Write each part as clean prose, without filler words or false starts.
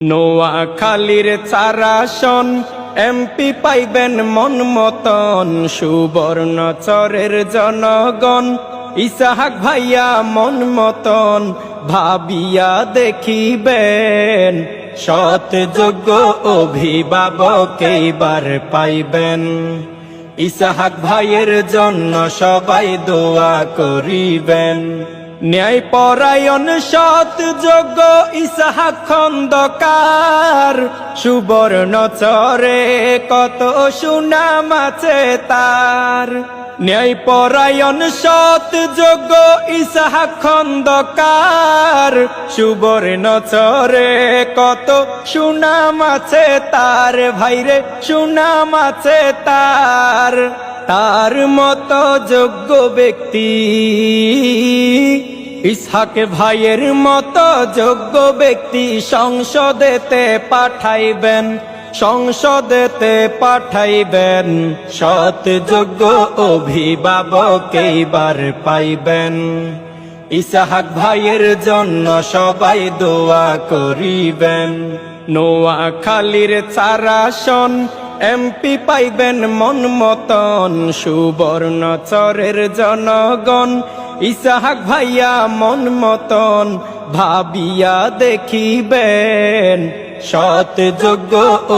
নোয়াখালীর চারাসন এমপি পাইবেন মন মতন, সুবর্ণচরের জনগণ ইসাহাক ভাইয়া মন মতন ভাবিয়া দেখিবেন, সৎ যোগ্য অভিভাবক এইবার পাইবেন। ইসাহাক ভাইয়ের জন্য সবাই দোয়া করিবেন। ন্যায় পরায়ণ সৎ যোগ্য ইসাহাক খন্দকার, সুবর্ণচরে কত সুনাম আছে তার। ন্যায় পরায়ণ সৎ যোগ্য ইসাহাক খন্দকার, সুবর্ণচরে কত সুনাম আছে তার। ভাইরে সুনাম আছে তার, তার মতো যোগ্য ব্যক্তি ইসহাক ভাইয়ের মতো যোগ্য ব্যক্তি সংসদেতে পাঠাইবেন, সংসদেতে পাঠাইবেন। সৎ যোগ্য অভিভাবক এইবার পাইবেন। ইসহাক ভাইয়ের জন্য সবাই দোয়া করিবেন। নোয়াখালীর চারাসন এমপি পাইবেন মন মতন, সুবর্ণচরের জনগণ ইসাহাক ভাইয়া মন মতন ভাবিয়া দেখিবেন, সৎ যোগ্য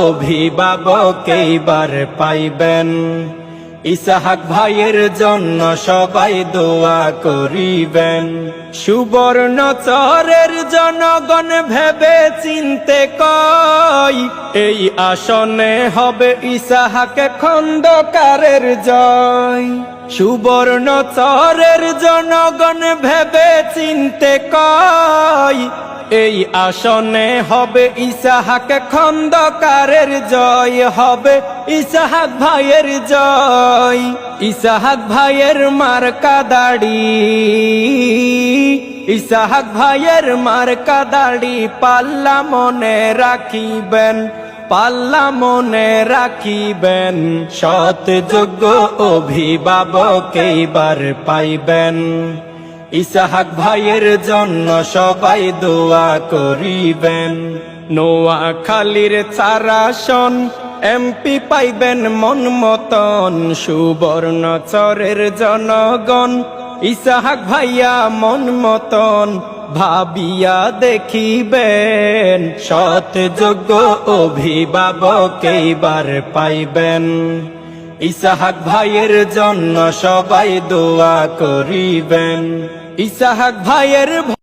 অভিভাবক এইবার পাইবেন। ইসাহাক ভাইয়ের জন্য সবাই দোয়া করিবেন। সুবর্ণচরের জনগণ ভেবে চিনতে কয়, এই আসনে হবে ইসাহাক খন্দকারের জয়। সুবর্ণচরের জনগণ ভেবে চিনতে কয়, এই আসনে হবে ইসাহাক খন্দকারের জয়, হবে ইসাহাক ভাইয়ের জয়। ইসাহাক ভাইয়ের মার্কা দাড়ি, ইসাহাক ভাইয়ের মার্কা দাড়ি পাল্লা মনে রাখিবেন, পাল্লা মনে রাখিবেন। সৎ যোগ্য অভিভাবক এইবার পাইবেন। ইসাহাক ভাইয়ের জন্য সবাই দোয়া করিবেন। নোয়াখালীর চারাসন এমপি পাইবেন মন মতন, সুবর্ণচরের জনগণ ইসাহাক ভাইয়া মন মতন ভাবিয়া দেখিবেন, সৎ যোগ্য অভিভাবক এইবার পাইবেন। ইসাহাক ভাইয়ের জন্য সবাই দোয়া করিবেন। ইসাহাক ভাইয়ের